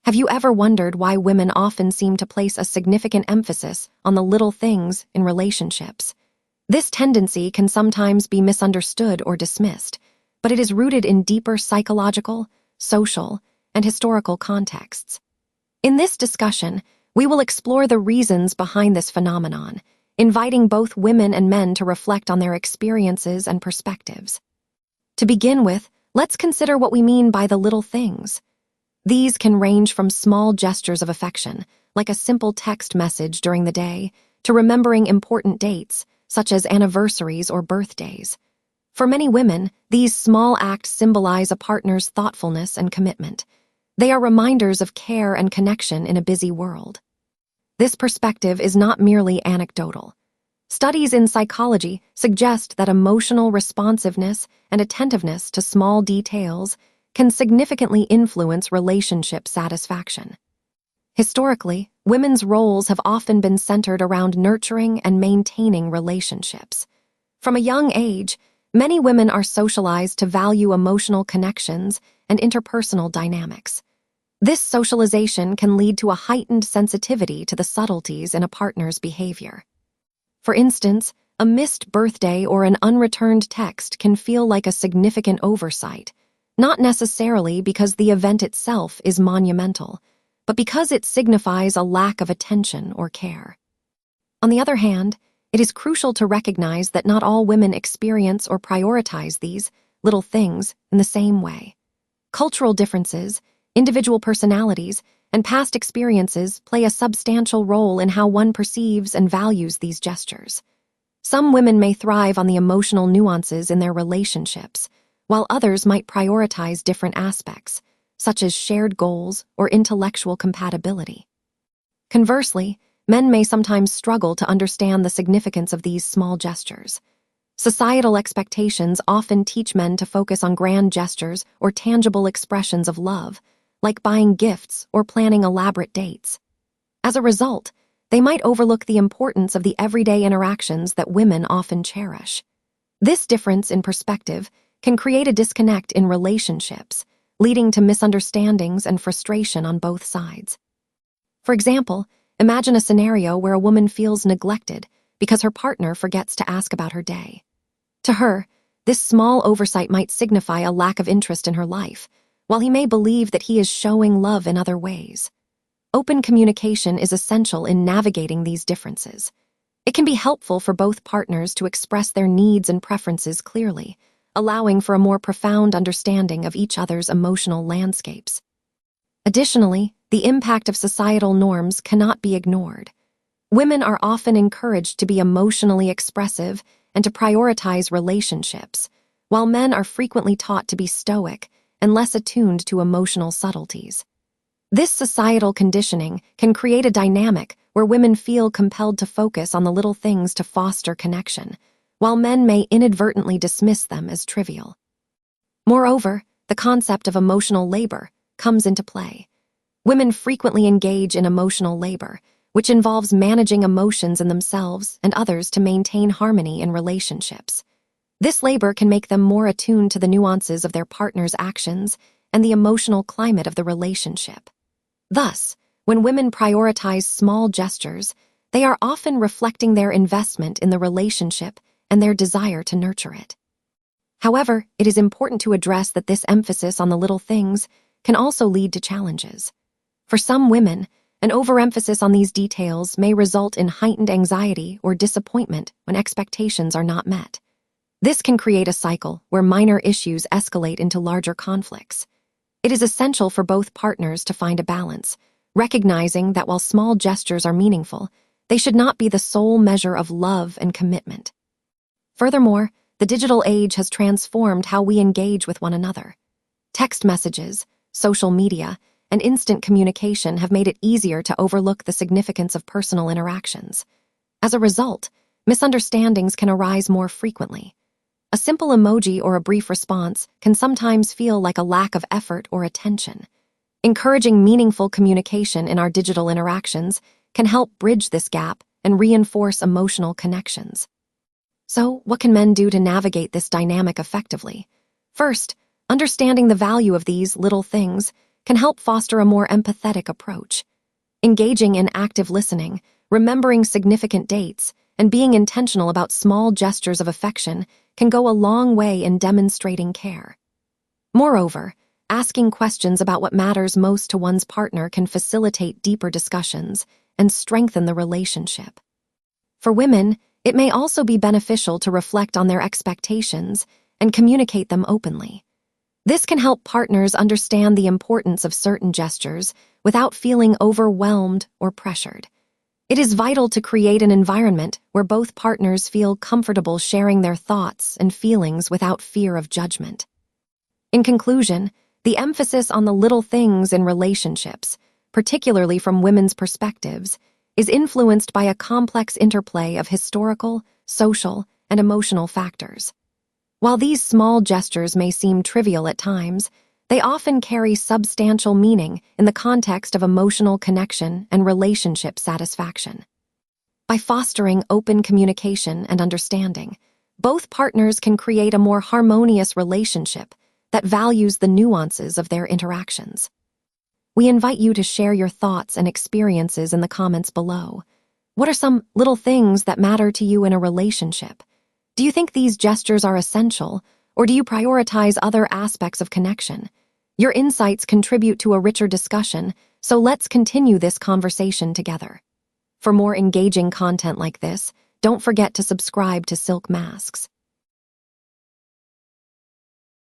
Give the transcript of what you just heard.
Have you ever wondered why women often seem to place a significant emphasis on the little things in relationships? This tendency can sometimes be misunderstood or dismissed, but it is rooted in deeper psychological, social, and historical contexts. In this discussion, we will explore the reasons behind this phenomenon, inviting both women and men to reflect on their experiences and perspectives. To begin with, let's consider what we mean by the little things. These can range from small gestures of affection, like a simple text message during the day, to remembering important dates, such as anniversaries or birthdays. For many women, these small acts symbolize a partner's thoughtfulness and commitment. They are reminders of care and connection in a busy world. This perspective is not merely anecdotal. Studies in psychology suggest that emotional responsiveness and attentiveness to small details can significantly influence relationship satisfaction. Historically, women's roles have often been centered around nurturing and maintaining relationships. From a young age, many women are socialized to value emotional connections and interpersonal dynamics. This socialization can lead to a heightened sensitivity to the subtleties in a partner's behavior. For instance, a missed birthday or an unreturned text can feel like a significant oversight, not necessarily because the event itself is monumental, but because it signifies a lack of attention or care. On the other hand, it is crucial to recognize that not all women experience or prioritize these little things in the same way. Cultural differences, individual personalities, and past experiences play a substantial role in how one perceives and values these gestures. Some women may thrive on the emotional nuances in their relationships, while others might prioritize different aspects, such as shared goals or intellectual compatibility. Conversely, men may sometimes struggle to understand the significance of these small gestures. Societal expectations often teach men to focus on grand gestures or tangible expressions of love, like buying gifts or planning elaborate dates. As a result, they might overlook the importance of the everyday interactions that women often cherish. This difference in perspective can create a disconnect in relationships, leading to misunderstandings and frustration on both sides. For example, imagine a scenario where a woman feels neglected because her partner forgets to ask about her day. To her, this small oversight might signify a lack of interest in her life, while he may believe that he is showing love in other ways. Open communication is essential in navigating these differences. It can be helpful for both partners to express their needs and preferences clearly, allowing for a more profound understanding of each other's emotional landscapes. Additionally, the impact of societal norms cannot be ignored. Women are often encouraged to be emotionally expressive and to prioritize relationships, while men are frequently taught to be stoic and less attuned to emotional subtleties. This societal conditioning can create a dynamic where women feel compelled to focus on the little things to foster connection, while men may inadvertently dismiss them as trivial. Moreover, the concept of emotional labor comes into play. Women frequently engage in emotional labor, which involves managing emotions in themselves and others to maintain harmony in relationships. This labor can make them more attuned to the nuances of their partner's actions and the emotional climate of the relationship. Thus, when women prioritize small gestures, they are often reflecting their investment in the relationship and their desire to nurture it. However, it is important to address that this emphasis on the little things can also lead to challenges. For some women, an overemphasis on these details may result in heightened anxiety or disappointment when expectations are not met. This can create a cycle where minor issues escalate into larger conflicts. It is essential for both partners to find a balance, recognizing that while small gestures are meaningful, they should not be the sole measure of love and commitment. Furthermore, the digital age has transformed how we engage with one another. Text messages, social media, and instant communication have made it easier to overlook the significance of personal interactions. As a result, misunderstandings can arise more frequently. A simple emoji or a brief response can sometimes feel like a lack of effort or attention. Encouraging meaningful communication in our digital interactions can help bridge this gap and reinforce emotional connections. So, what can men do to navigate this dynamic effectively? First, understanding the value of these little things can help foster a more empathetic approach. Engaging in active listening, remembering significant dates, and being intentional about small gestures of affection can go a long way in demonstrating care. Moreover, asking questions about what matters most to one's partner can facilitate deeper discussions and strengthen the relationship. For women, it may also be beneficial to reflect on their expectations and communicate them openly. This can help partners understand the importance of certain gestures without feeling overwhelmed or pressured. It is vital to create an environment where both partners feel comfortable sharing their thoughts and feelings without fear of judgment. In conclusion, the emphasis on the little things in relationships, particularly from women's perspectives, is influenced by a complex interplay of historical, social, and emotional factors. While these small gestures may seem trivial at times, they often carry substantial meaning in the context of emotional connection and relationship satisfaction. By fostering open communication and understanding, both partners can create a more harmonious relationship that values the nuances of their interactions. We invite you to share your thoughts and experiences in the comments below. What are some little things that matter to you in a relationship? Do you think these gestures are essential, or do you prioritize other aspects of connection? Your insights contribute to a richer discussion, so let's continue this conversation together. For more engaging content like this, don't forget to subscribe to Silk Masks.